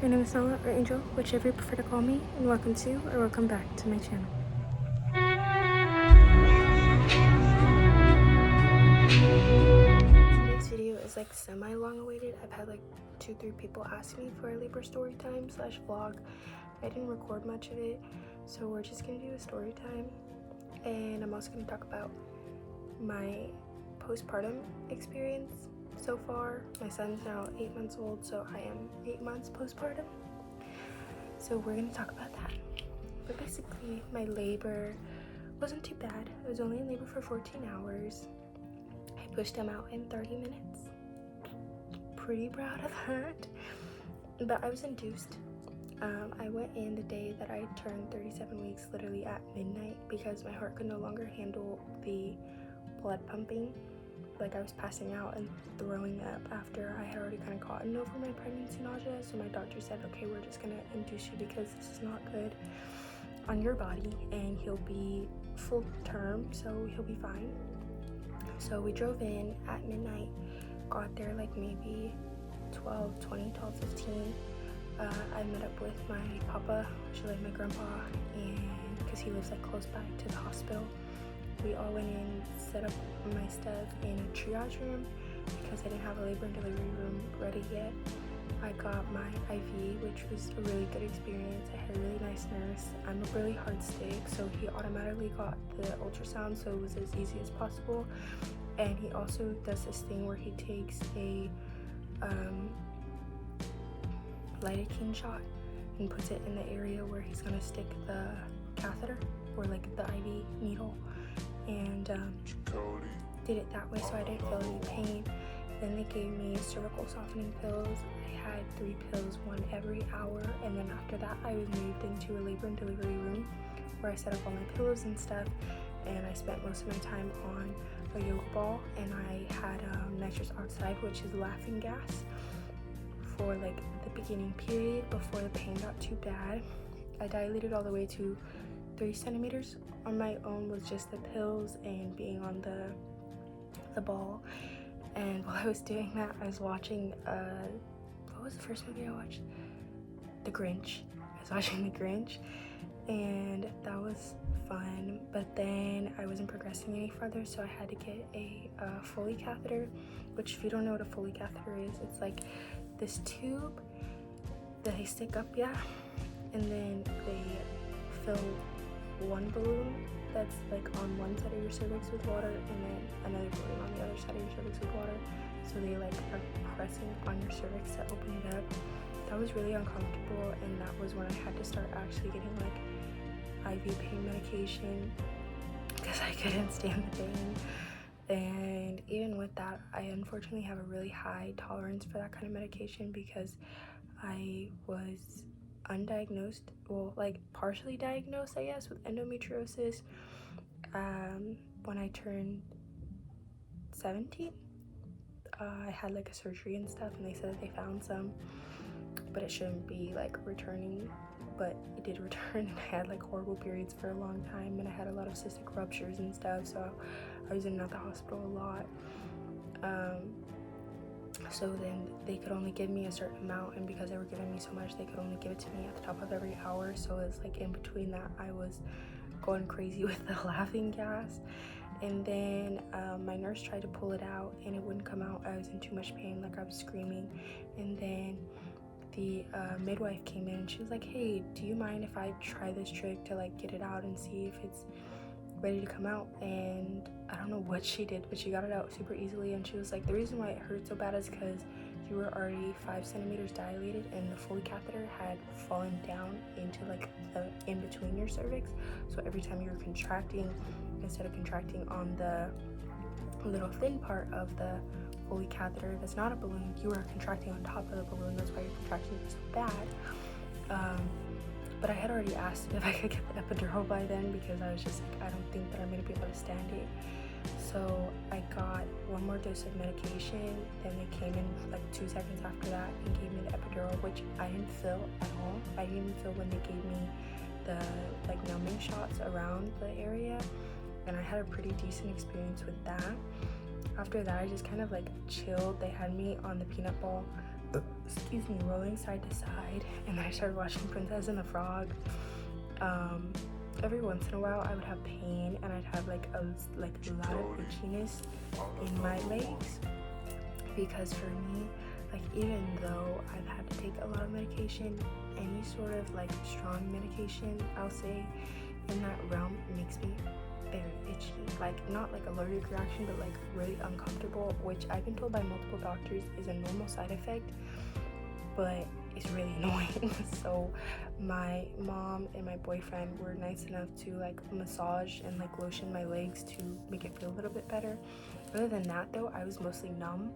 My name is Nala or Angel, whichever you prefer to call me, and welcome to or welcome back to my channel. Today's video is like semi-long awaited. I've had like 2-3 people ask me for a labor story time / vlog. I didn't record much of it, so we're just gonna do a story time, and I'm also gonna talk about my postpartum experience so far. My son's now 8 months old, so I am 8 months postpartum. So we're gonna talk about that. But basically, my labor wasn't too bad. I was only in labor for 14 hours. I pushed him out in 30 minutes. Pretty proud of that. But I was induced. I went in the day that I turned 37 weeks, literally at midnight, because my heart could no longer handle the blood pumping. Like, I was passing out and throwing up after I had already kind of gotten over my pregnancy nausea. So my doctor said, okay, we're just gonna induce you because this is not good on your body, and he'll be full term, so he'll be fine. So we drove in at midnight, got there like maybe 12:15. I met up with my papa, like my grandpa, and because he lives like close by to the hospital. We all went in, set up my stuff in a triage room because I didn't have a labor and delivery room ready yet. I got my IV, which was a really good experience. I had a really nice nurse. I'm a really hard stick, so he automatically got the ultrasound, so it was as easy as possible. And he also does this thing where he takes a lidocaine shot and puts it in the area where he's gonna stick the catheter or like the IV needle, and did it that way so I didn't feel any pain. Then they gave me cervical softening pills. I had 3 pills, 1 every hour, and then after that I was moved into a labor and delivery room where I set up all my pillows and stuff, and I spent most of my time on a yoga ball, and I had nitrous oxide, which is laughing gas, for like the beginning period before the pain got too bad. I dilated all the way to 3 centimeters on my own with just the pills and being on the ball. And while I was doing that, I was watching what was the first movie I watched? The Grinch. I was watching The Grinch, and that was fun, but then I wasn't progressing any further, so I had to get a Foley catheter, which, if you don't know what a Foley catheter is, it's like this tube that they stick up, and then they fill one balloon that's like on one side of your cervix with water, and then another balloon on the other side of your cervix with water. So they like are pressing on your cervix to open it up. That was really uncomfortable, and that was when I had to start actually getting like IV pain medication because I couldn't stand the pain. And even with that, I unfortunately have a really high tolerance for that kind of medication because I was undiagnosed, well, like partially diagnosed, I guess, with endometriosis when I turned 17. I had like a surgery and stuff, and they said that they found some, but it shouldn't be like returning, but it did return, and I had like horrible periods for a long time, and I had a lot of cystic ruptures and stuff, so I was in and out the hospital a lot. So then they could only give me a certain amount, and because they were giving me so much, they could only give it to me at the top of every hour. So it's like in between that, I was going crazy with the laughing gas. And then my nurse tried to pull it out, and it wouldn't come out. I was in too much pain, like I was screaming. And then the midwife came in, and she was like, hey, do you mind if I try this trick to like get it out and see if it's ready to come out? And I don't know what she did, but she got it out super easily. And she was like, the reason why it hurt so bad is because you were already 5 centimeters dilated, and the Foley catheter had fallen down into like the in between your cervix. So every time you were contracting, instead of contracting on the little thin part of the Foley catheter that's not a balloon, you were contracting on top of the balloon. That's why you're contracting so bad. But I had already asked if I could get the epidural by then, because I was just like, I don't think that I'm gonna be able to stand it. So I got 1 more dose of medication. Then they came in like 2 seconds after that and gave me the epidural, which I didn't feel at all. I didn't even feel when they gave me the like numbing shots around the area, and I had a pretty decent experience with that. After that, I just kind of like chilled. They had me on the peanut ball excuse me, rolling side to side, and then I started watching Princess and the Frog. Every once in a while I would have pain, and I'd have like a lot of itchiness in my legs, because for me, like, even though I've had to take a lot of medication, any sort of like strong medication, I'll say, in that realm, makes me very itchy. Like, not like allergic reaction, but like really uncomfortable, which I've been told by multiple doctors is a normal side effect, but it's really annoying. So my mom and my boyfriend were nice enough to like massage and like lotion my legs to make it feel a little bit better. Other than that though, I was mostly numb,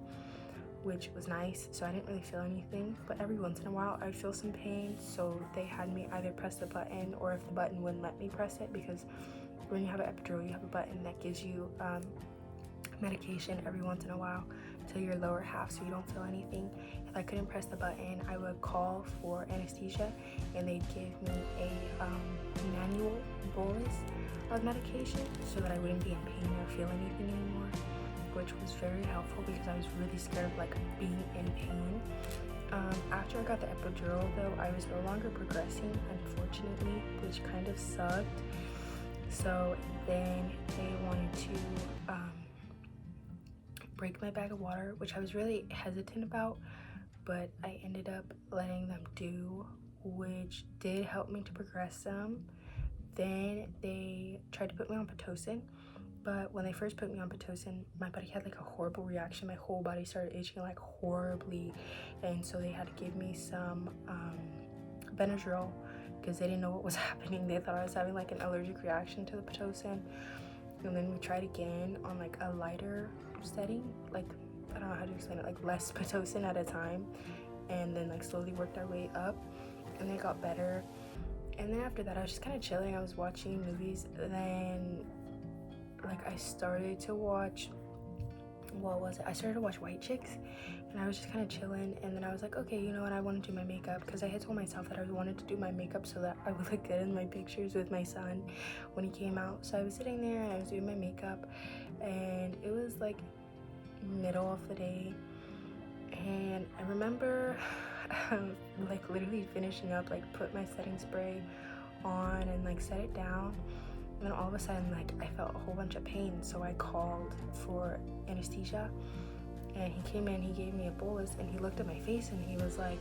which was nice, so I didn't really feel anything. But every once in a while I'd feel some pain, so they had me either press the button, or if the button wouldn't let me press it, because when you have an epidural you have a button that gives you medication every once in a while to your lower half so you don't feel anything. If I couldn't press the button, I would call for anesthesia, and they'd give me a manual bolus of medication so that I wouldn't be in pain or feel anything anymore, which was very helpful because I was really scared of like being in pain. After I got the epidural though, I was no longer progressing, unfortunately, which kind of sucked. So then they wanted to break my bag of water, which I was really hesitant about, but I ended up letting them do, which did help me to progress some. Then they tried to put me on Pitocin, but when they first put me on Pitocin, my body had like a horrible reaction. My whole body started itching like horribly, and so they had to give me some Benadryl, because they didn't know what was happening. They thought I was having like an allergic reaction to the Pitocin. And then we tried again on like a lighter setting, like, I don't know how to explain it, like less Pitocin at a time, and then like slowly worked our way up, and they got better. And then after that I was just kind of chilling. I was watching movies, and then like I started to watch, I started to watch White Chicks, and I was just kind of chilling. And then I was like, okay, you know what, I want to do my makeup, because I had told myself that I wanted to do my makeup so that I would look good in my pictures with my son when he came out. So I was sitting there and I was doing my makeup, and it was like middle of the day, and I remember like literally finishing up, like put my setting spray on and like set it down, and then all of a sudden like I felt a whole bunch of pain. So I called for anesthesia, and he came in, he gave me a bolus, and he looked at my face and he was like,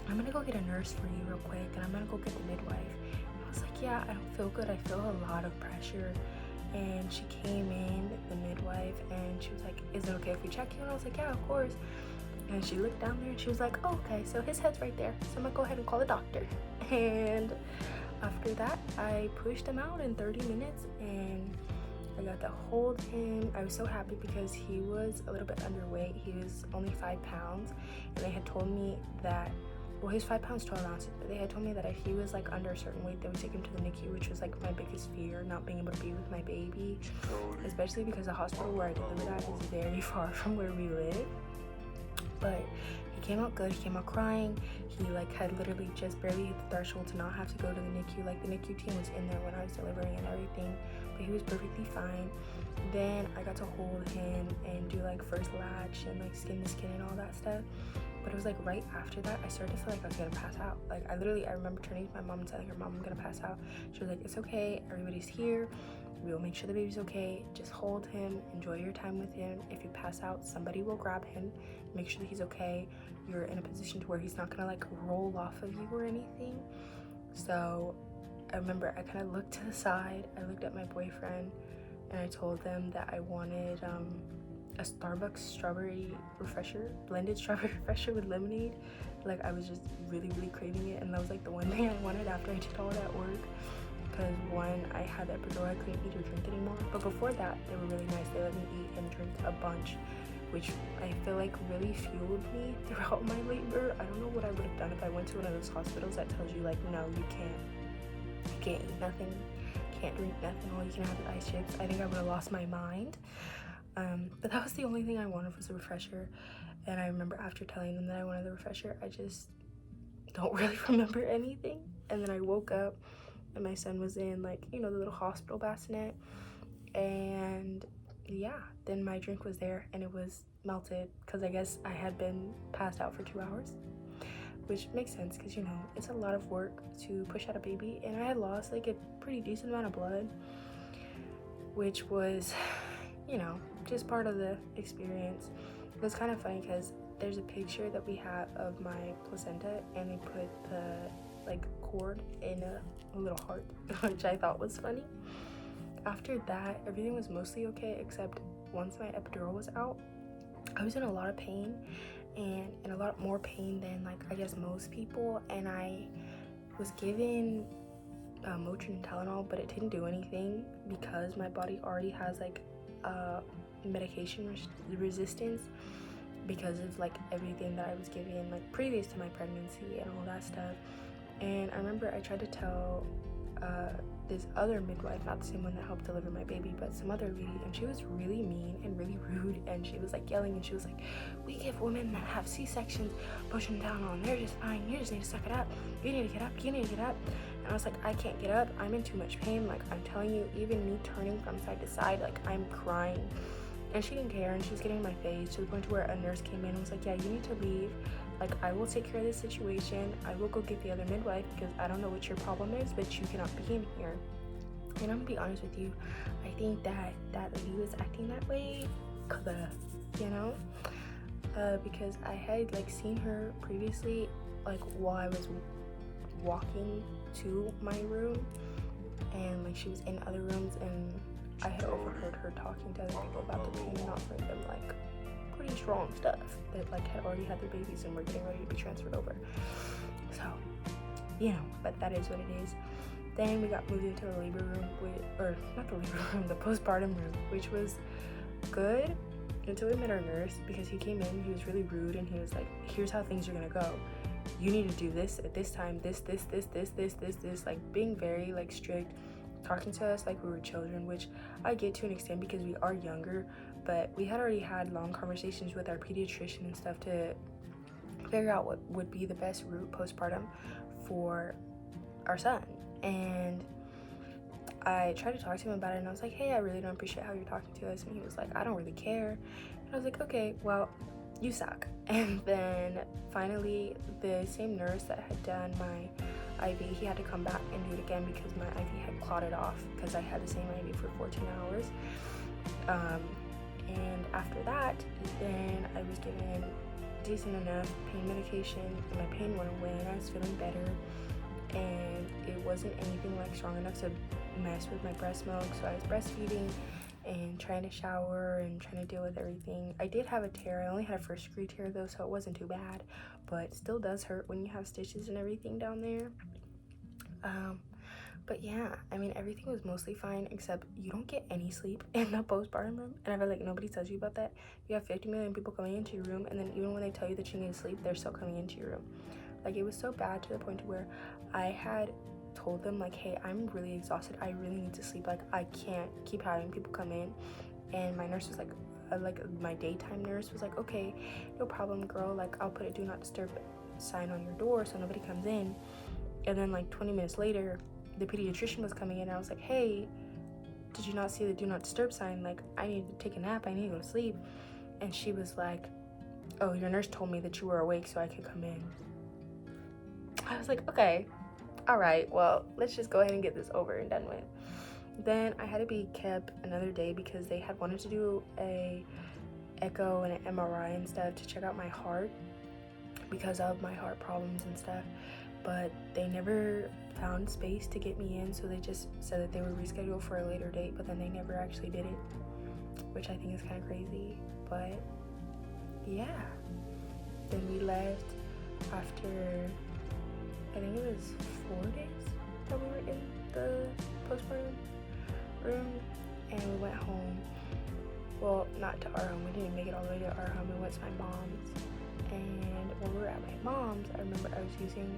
I'm gonna go get a nurse for you real quick, and I'm gonna go get the midwife. And I was like, yeah, I don't feel good, I feel a lot of pressure. And she came in, the midwife, and she was like, is it okay if we check you? And I was like, yeah, of course. And she looked down there and she was like, oh, okay, so his head's right there, so I'm gonna go ahead and call the doctor. And after that I pushed him out in 30 minutes, and I got to hold him. I was so happy because he was a little bit underweight. He was only 5 pounds, and they had told me that, well, he was 5 pounds 12 ounces, but they had told me that if he was like under a certain weight, they would take him to the NICU, which was like my biggest fear, not being able to be with my baby, especially because the hospital where I delivered at is very far from where we live. But he came out good. He came out crying. He like had literally just barely hit the threshold to not have to go to the NICU. Like, the NICU team was in there when I was delivering and everything, but he was perfectly fine. Then I got to hold him and do like first latch and like skin to skin and all that stuff. But it was like right after that I started to feel like I was gonna pass out. Like, I remember turning to my mom and telling her, Mom, I'm gonna pass out. She was like, it's okay, everybody's here, we will make sure the baby's okay, just hold him, enjoy your time with him. If you pass out, somebody will grab him, make sure that he's okay. You're in a position to where he's not gonna like roll off of you or anything. So I remember I kind of looked to the side, I looked at my boyfriend, and I told them that I wanted a Starbucks strawberry refresher, blended strawberry refresher with lemonade. Like, I was just really craving it, and that was like the one thing I wanted after I did all that work, because when I had that epidural I couldn't eat or drink anymore. But before that they were really nice. They let me eat and drink a bunch, which I feel like really fueled me throughout my labor. I don't know what I would have done if I went to one of those hospitals that tells you like, no, you can't eat nothing, can't drink nothing, all you can have is ice chips. I think I would have lost my mind. But that was the only thing I wanted, was a refresher. And I remember after telling them that I wanted the refresher, I just don't really remember anything. And then I woke up and my son was in like, you know, the little hospital bassinet, and yeah, then my drink was there, and it was melted because I guess I had been passed out for 2 hours, which makes sense because, you know, it's a lot of work to push out a baby, and I had lost like a pretty decent amount of blood, which was, you know, just part of the experience. It was kind of funny because there's a picture that we have of my placenta, and they put the like cord in a little heart, which I thought was funny. After that, everything was mostly okay, except once my epidural was out, I was in a lot of pain, and in a lot more pain than like I guess most people, and I was given Motrin and Tylenol, but it didn't do anything because my body already has like medication resistance because of like everything that I was given like previous to my pregnancy and all that stuff. And I remember I tried to tell this other midwife, not the same one that helped deliver my baby, but some other lady, and she was really mean and really rude, and she was like yelling, and she was like, we give women that have C-sections pushing down on, they're just fine, you just need to suck it up, you need to get up, you need to get up. And I was like, I can't get up, I'm in too much pain, like I'm telling you, even me turning from side to side, like I'm crying. And she didn't care, and she was getting in my face to the point where a nurse came in and was like, yeah, you need to leave. Like, I will take care of this situation. I will go get the other midwife because I don't know what your problem is, but you cannot be in here. And I'm gonna be honest with you, I think that that lady was acting that way, you know? Because I had like seen her previously, like while I was walking to my room, and like she was in other rooms, and I had overheard her talking to other people about the pain and offering them like pretty strong stuff that like had already had their babies and were getting ready to be transferred over. So, you know, but that is what it is. Then we got moved into the labor room, or not the labor room, the postpartum room, which was good until we met our nurse, because he came in, he was really rude, and he was like, here's how things are gonna go. You need to do this at this time, this, like being very like strict, talking to us like we were children, which I get to an extent because we are younger, but we had already had long conversations with our pediatrician and stuff to figure out what would be the best route postpartum for our son. And I tried to talk to him about it, and I was like, hey, I really don't appreciate how you're talking to us. And he was like, I don't really care. And I was like, okay, well, you suck. And then finally the same nurse that had done my IV, he had to come back and do it again because my IV had clotted off because I had the same IV for 14 hours. And after that, then I was given decent enough pain medication, and my pain went away, and I was feeling better, and it wasn't anything like strong enough to mess with my breast milk. So I was breastfeeding and trying to shower and trying to deal with everything. I did have a tear. I only had a first degree tear though, so it wasn't too bad, but it still does hurt when you have stitches and everything down there. But yeah, I mean, everything was mostly fine, except you don't get any sleep in the postpartum room, and I feel like nobody tells you about that. You have 50 million people coming into your room, and then even when they tell you that you need to sleep, they're still coming into your room. Like, it was so bad to the point where I had told them, like, hey, I'm really exhausted, I really need to sleep, like I can't keep having people come in. And my nurse was like my daytime nurse was like, okay, no problem, girl, like I'll put a do not disturb sign on your door so nobody comes in. And then like 20 minutes later, the pediatrician was coming in, and I was like, hey, did you not see the do not disturb sign? Like, I need to take a nap, I need to go to sleep. And she was like, oh, your nurse told me that you were awake so I could come in. I was like, okay, all right, well, let's just go ahead and get this over and done with. Then I had to be kept another day because they had wanted to do a echo and an MRI and stuff to check out my heart because of my heart problems and stuff, but they never found space to get me in, so they just said that they would reschedule for a later date, but then they never actually did it, which I think is kind of crazy. But yeah, then we left after, I think it was 4 days that we were in the postpartum room, and we went home. Well, not to our home, we didn't make it all the way to our home, we went to my mom's. And when we were at my mom's, I remember I was using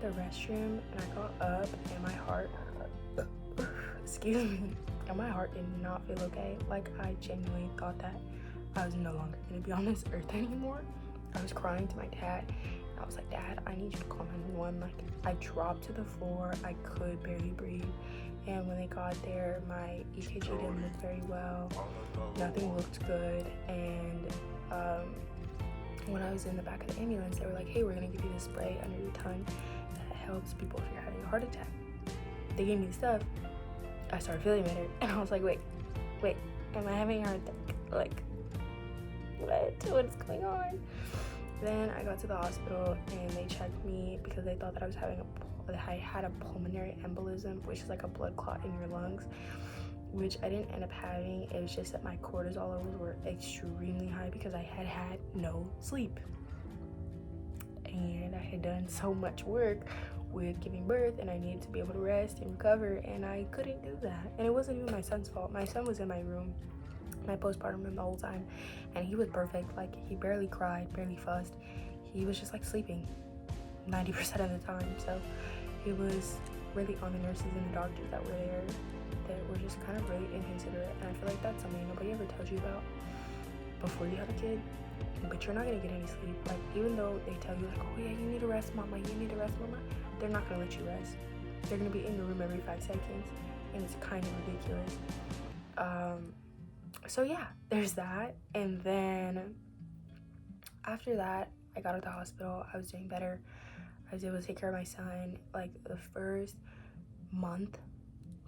the restroom, and I got up, and my heart excuse me, and my heart did not feel okay. Like, I genuinely thought that I was no longer gonna be on this earth anymore. I was crying to my dad. I was like, Dad, I need you to call 911. Like, I dropped to the floor, I could barely breathe. And when they got there, my EKG didn't look very well, nothing looked good, and when I was in the back of the ambulance, they were like, hey, we're gonna give you this spray under your tongue that helps people if you're having a heart attack. They gave me the stuff. I started feeling better, and I was like, wait, am I having a heart attack? Like, what's going on? Then I got to the hospital and they checked me because they thought that I had a pulmonary embolism, which is like a blood clot in your lungs, which I didn't end up having. It was just that my cortisol levels were extremely high because I had no sleep. And I had done so much work with giving birth, and I needed to be able to rest and recover, and I couldn't do that. And it wasn't even my son's fault. My son was in my room, my postpartum room, the whole time, and he was perfect. Like, he barely cried, barely fussed. He was just like sleeping 90% of the time. So it was really on the nurses and the doctors that were there that were just kind of really inconsiderate. And I feel like that's something nobody ever tells you about before you have a kid. But you're not gonna get any sleep. Like, even though they tell you like, oh yeah, you need to rest, mama, they're not gonna let you rest. They're gonna be in the room every 5 seconds, and it's kind of ridiculous. So yeah, there's that. And then after that, I got out of the hospital. I was doing better. I was able to take care of my son. Like, the first month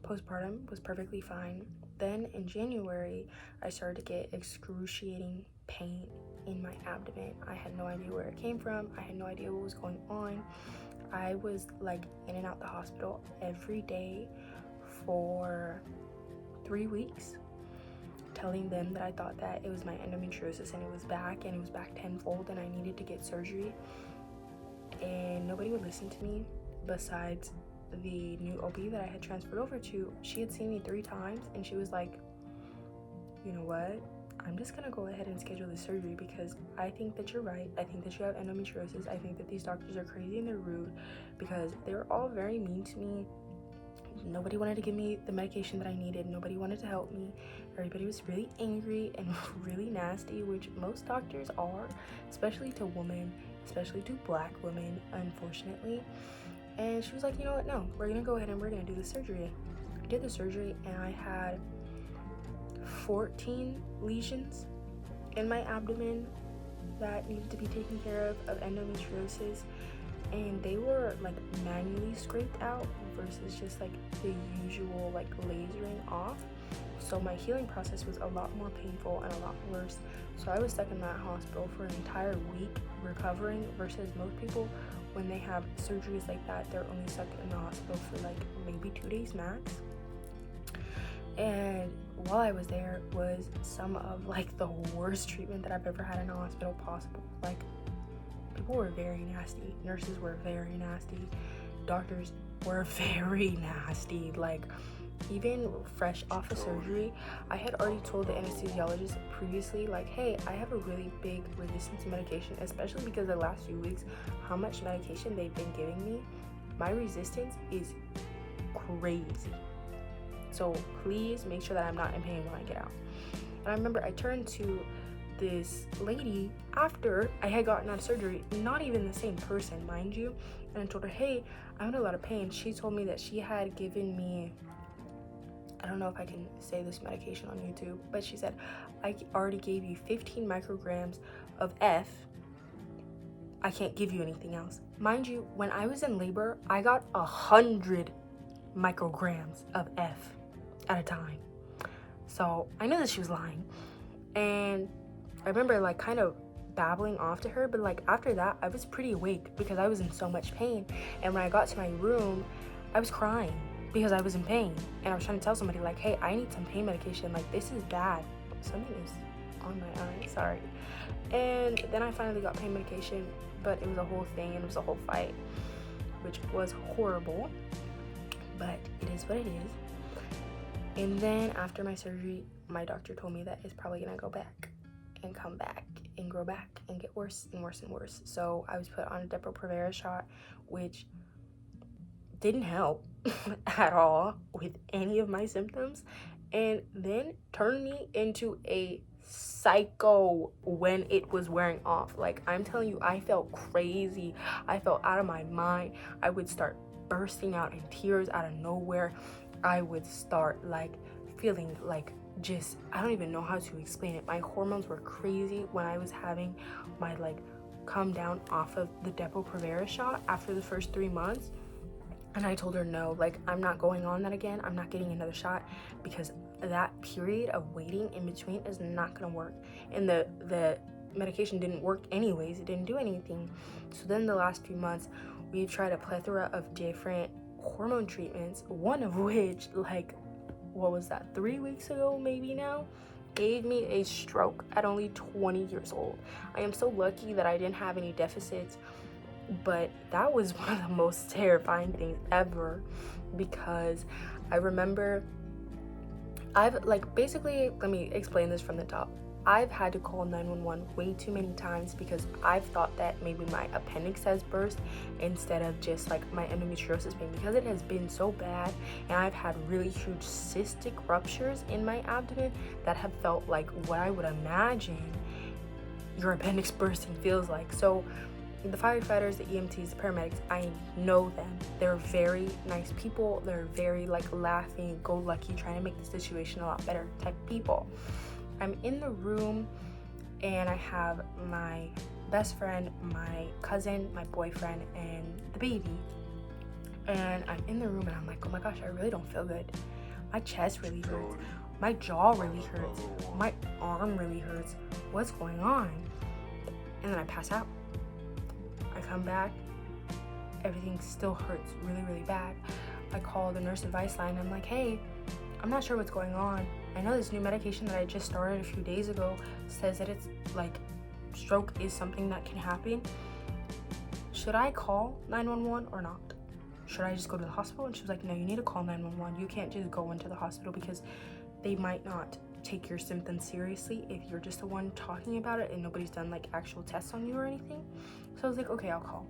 postpartum was perfectly fine. Then in January, I started to get excruciating pain in my abdomen. I had no idea where it came from. I had no idea what was going on. I was like in and out the hospital every day for 3 weeks, telling them that I thought that it was my endometriosis and it was back tenfold and I needed to get surgery. And nobody would listen to me besides the new OB that I had transferred over to. She had seen me 3 times and she was like, you know what? I'm just gonna go ahead and schedule this surgery because I think that you're right. I think that you have endometriosis. I think that these doctors are crazy and they're rude, because they were all very mean to me. Nobody wanted to give me the medication that I needed. Nobody wanted to help me. Everybody was really angry and really nasty, which most doctors are, especially to women, especially to Black women, unfortunately. And she was like, you know what? No, we're gonna go ahead and we're gonna do the surgery. I did the surgery and I had 14 lesions in my abdomen that needed to be taken care of endometriosis, and they were like manually scraped out versus just like the usual like lasering off. So my healing process was a lot more painful and a lot worse. So I was stuck in that hospital for an entire week recovering, versus most people, when they have surgeries like that, they're only stuck in the hospital for like maybe 2 days max. And while I was there was some of like the worst treatment that I've ever had in a hospital possible. Like, people were very nasty. Nurses were very nasty. Doctors were very nasty. Like, even fresh off of surgery, I had already told the anesthesiologist previously, like, hey, I have a really big resistance to medication, especially because the last few weeks, how much medication they've been giving me, my resistance is crazy. So please make sure that I'm not in pain when I get out. And I remember I turned to this lady after I had gotten out of surgery, not even the same person, mind you, and I told her, hey, I'm in a lot of pain. She told me that she had given me, I don't know if I can say this medication on YouTube, but she said, I already gave you 15 micrograms of F. I can't give you anything else. Mind you, when I was in labor, I got 100 micrograms of F at a time. So I knew that she was lying. And I remember like kind of babbling off to her, but like after that, I was pretty awake because I was in so much pain. And when I got to my room, I was crying because I was in pain. And I was trying to tell somebody like, hey, I need some pain medication. Like, this is bad. Something is on my eye, sorry. And then I finally got pain medication, but it was a whole thing and it was a whole fight, which was horrible, but it is what it is. And then after my surgery, my doctor told me that it's probably gonna go back and come back and grow back and get worse and worse and worse. So I was put on a Depo-Provera shot, which didn't help at all with any of my symptoms, and then turned me into a psycho when it was wearing off. Like, I'm telling you, I felt crazy. I felt out of my mind. I would start bursting out in tears out of nowhere. I would start like feeling like just, I don't even know how to explain it. My hormones were crazy when I was having my like come down off of the Depo-Provera shot after the first 3 months. And I told her, no, like, I'm not going on that again. I'm not getting another shot, because that period of waiting in between is not gonna work. And the medication didn't work anyways. It didn't do anything. So then the last few months, we've tried a plethora of different hormone treatments, one of which, like, what was that, 3 weeks ago maybe now, gave me a stroke at only 20 years old. I am so lucky that I didn't have any deficits, but that was one of the most terrifying things ever, because I remember basically, let me explain this from the top. I've had to call 911 way too many times because I've thought that maybe my appendix has burst instead of just like my endometriosis pain, because it has been so bad, and I've had really huge cystic ruptures in my abdomen that have felt like what I would imagine your appendix bursting feels like. So the firefighters, the EMTs, the paramedics, I know them. They're very nice people. They're very like laughing, go lucky, trying to make the situation a lot better type people. I'm in the room and I have my best friend, my cousin, my boyfriend, and the baby. And I'm in the room and I'm like, oh my gosh, I really don't feel good. My chest really hurts. My jaw really hurts. My arm really hurts. What's going on? And then I pass out. I come back, everything still hurts really, really bad. I call the nurse advice line. I'm like, hey, I'm not sure what's going on. I know this new medication that I just started a few days ago says that it's like stroke is something that can happen. Should I call 911 or not? Should I just go to the hospital? And she was like, no, you need to call 911. You can't just go into the hospital because they might not take your symptoms seriously if you're just the one talking about it and nobody's done like actual tests on you or anything. So I was like, okay, I'll call.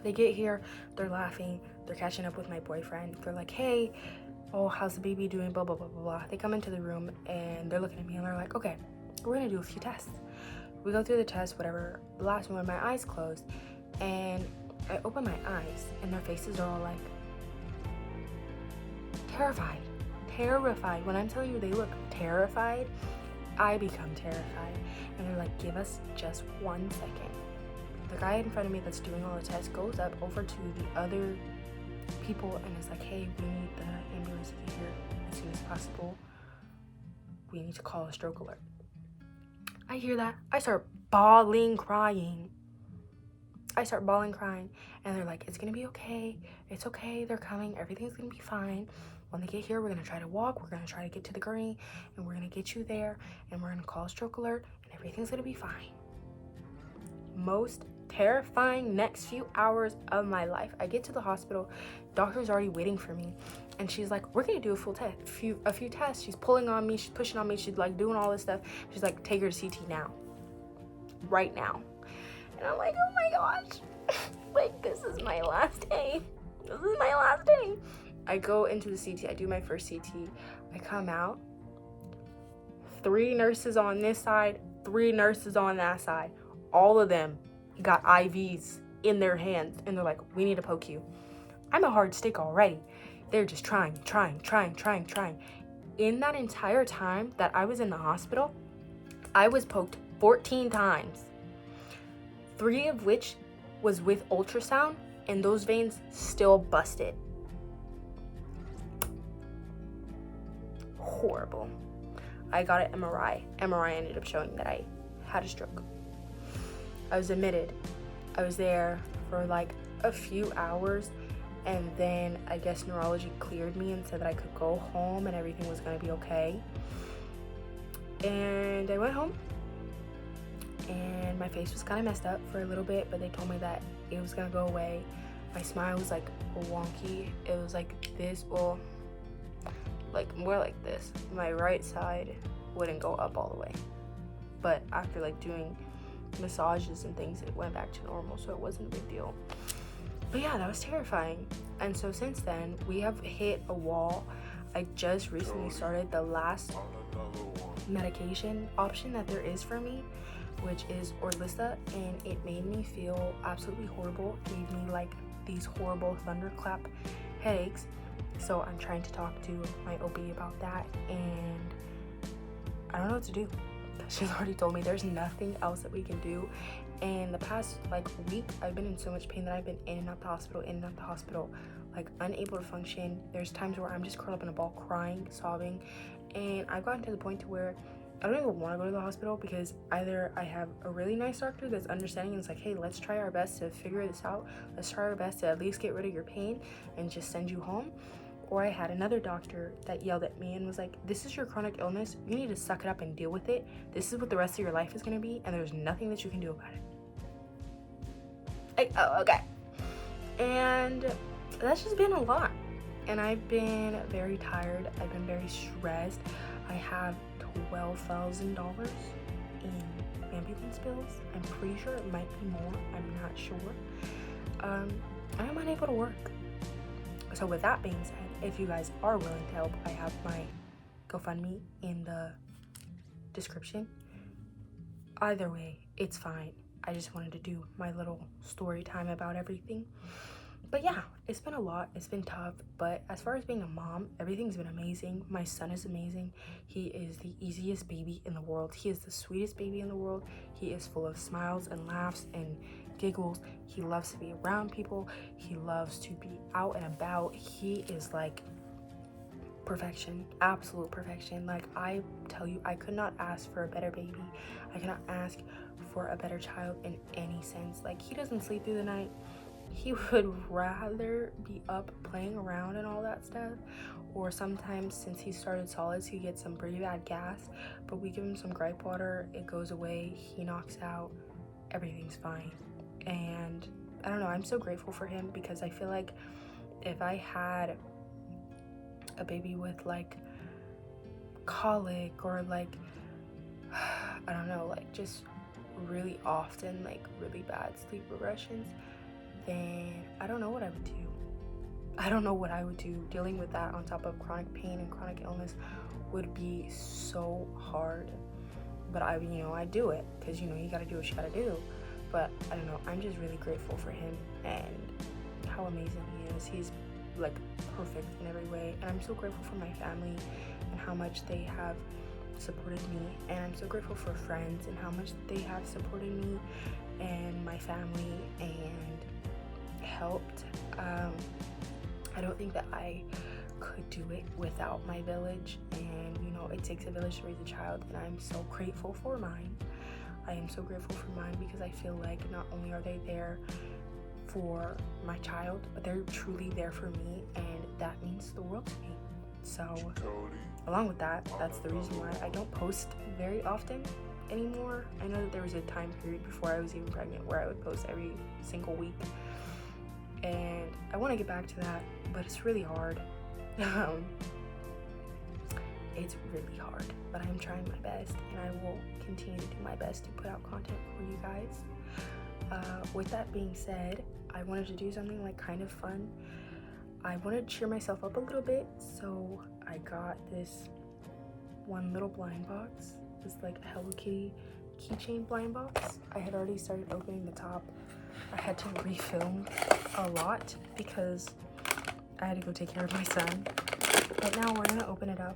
They get here, they're laughing, they're catching up with my boyfriend. They're like, hey, oh, how's the baby doing, blah, blah, blah, blah, blah. They come into the room and they're looking at me and they're like, okay, we're gonna do a few tests. We go through the test, whatever. The last one, my eyes closed, and I open my eyes and their faces are all like terrified. When I'm telling you they look terrified, I become terrified. And they're like, give us just 1 second. The guy in front of me that's doing all the tests goes up over to the other people and is like, hey, we need the ambulance to get here as soon as possible. We need to call a stroke alert. I hear that. I start bawling, crying. And they're like, it's gonna be okay. It's okay. They're coming. Everything's gonna be fine. When they get here, we're gonna try to walk. We're gonna try to get to the gurney, and we're gonna get you there, and we're gonna call a stroke alert, and everything's gonna be fine. Most terrifying next few hours of my life. I get to the hospital. Doctor's already waiting for me, and she's like, we're gonna do a full test, a few tests. She's pulling on me. She's pushing on me. She's like doing all this stuff. She's like, take her to CT now, right now. And I'm like, oh my gosh, like this is my last day. I go into the CT. I do my first CT. I come out. 3 nurses on this side, 3 nurses on that side. All of them got IVs in their hands, and they're like, we need to poke you. I'm a hard stick already. They're just trying. In that entire time that I was in the hospital, I was poked 14 times. 3 of which was with ultrasound, and those veins still busted. Horrible. I got an MRI. MRI ended up showing that I had a stroke. I was admitted. I was there for like a few hours, and then I guess neurology cleared me and said that I could go home and everything was gonna be okay. And I went home, and my face was kind of messed up for a little bit, but they told me that it was gonna go away. My smile was like wonky. It was like this, well, like more like this. My right side wouldn't go up all the way, but after like doing massages and things, it went back to normal, so it wasn't a big deal. But yeah, that was terrifying. And so since then, we have hit a wall. I just recently started the last medication option that there is for me, which is Orlissa, and it made me feel absolutely horrible. It gave me like these horrible thunderclap headaches. So I'm trying to talk to my OB about that, and I don't know what to do. She's already told me there's nothing else that we can do. And the past like week, I've been in so much pain that I've been in and out the hospital, like unable to function. There's times where I'm just curled up in a ball crying, sobbing, and I've gotten to the point to where I don't even want to go to the hospital, because either I have a really nice doctor that's understanding and it's like, hey, let's try our best to figure this out. Let's try our best to at least get rid of your pain and just send you home. Or I had another doctor that yelled at me and was like, this is your chronic illness. You need to suck it up and deal with it. This is what the rest of your life is going to be, and there's nothing that you can do about it. Oh, okay. And that's just been a lot. And I've been very tired. I've been very stressed. I have $12,000 in ambulance bills. I'm pretty sure it might be more. I'm not sure. I'm unable to work. So with that being said, if you guys are willing to help, I have my GoFundMe in the description. Either way, it's fine. I just wanted to do my little story time about everything. But yeah, it's been a lot. It's been tough. But as far as being a mom, everything's been amazing. My son is amazing. He is the easiest baby in the world. He is the sweetest baby in the world. He is full of smiles and laughs and giggles. He loves to be around people. He loves to be out and about. He is like perfection, absolute perfection. Like, I tell you, I could not ask for a better baby. I cannot ask for a better child in any sense. Like, he doesn't sleep through the night. He would rather be up playing around and all that stuff. Or sometimes, since he started solids, he gets some pretty bad gas, but we give him some gripe water, it goes away, he knocks out, everything's fine. And I don't know, I'm so grateful for him, because I feel like if I had a baby with like colic or like, I don't know, like just really often like really bad sleep regressions, then I don't know what I would do. I don't know what I would do. Dealing with that on top of chronic pain and chronic illness would be so hard. But I do it, because you gotta do what you gotta do. But I don't know, I'm just really grateful for him and how amazing he is. He's like perfect in every way, and I'm so grateful for my family and how much they have supported me, and I'm so grateful for friends and how much they have supported me and my family and helped. I don't think that I could do it without my village, and it takes a village to raise a child, and I'm so grateful for mine. I am so grateful for mine, because I feel like not only are they there for my child, but they're truly there for me, and that means the world to me. So along with that, that's the reason why I don't post very often anymore. I know that there was a time period before I was even pregnant where I would post every single week, and I want to get back to that, but it's really hard. It's really hard, but I'm trying my best, and I will continue to do my best to put out content for you guys. With that being said, I wanted to do something like kind of fun. I wanted to cheer myself up a little bit, so I got this one little blind box. It's like a Hello Kitty keychain blind box. I had already started opening the top. I had to refilm a lot because I had to go take care of my son. But now we're gonna open it up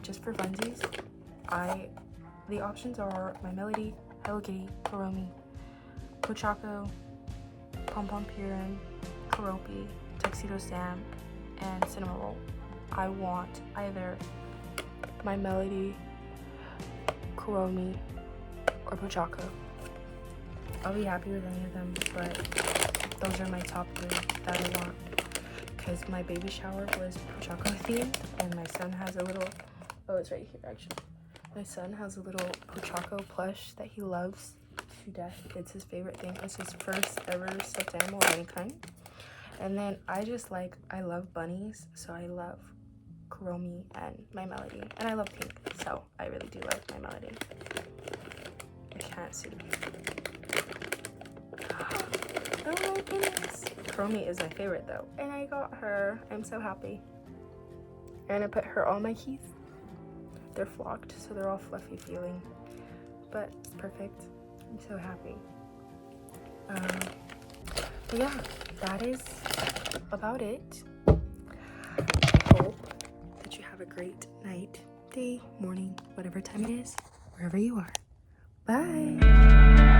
just for funsies. The options are My Melody, Hello Kitty, Kuromi, Pochako, Pom Pom Purin, Karopi, Tuxedo Sam, and Cinnamon Roll. I want either My Melody, Kuromi, or Pochako. I'll be happy with any of them, but those are my top 3 that I want, because my baby shower was Pochako themed, and my son has a little, oh, it's right here actually. My son has a little Pochako plush that he loves to death. It's his favorite thing. It's his first ever stuffed animal of any kind. And then I love bunnies, so I love Kuromi and My Melody. And I love pink, so I really do love My Melody. I can't see. Oh my goodness. Kuromi is my favorite though. And I got her. I'm so happy. And I put her on my keys. They're flocked, so they're all fluffy feeling. But it's perfect. I'm so happy. But yeah, that is about it. I hope that you have a great night, day, morning, whatever time it is, wherever you are. Bye.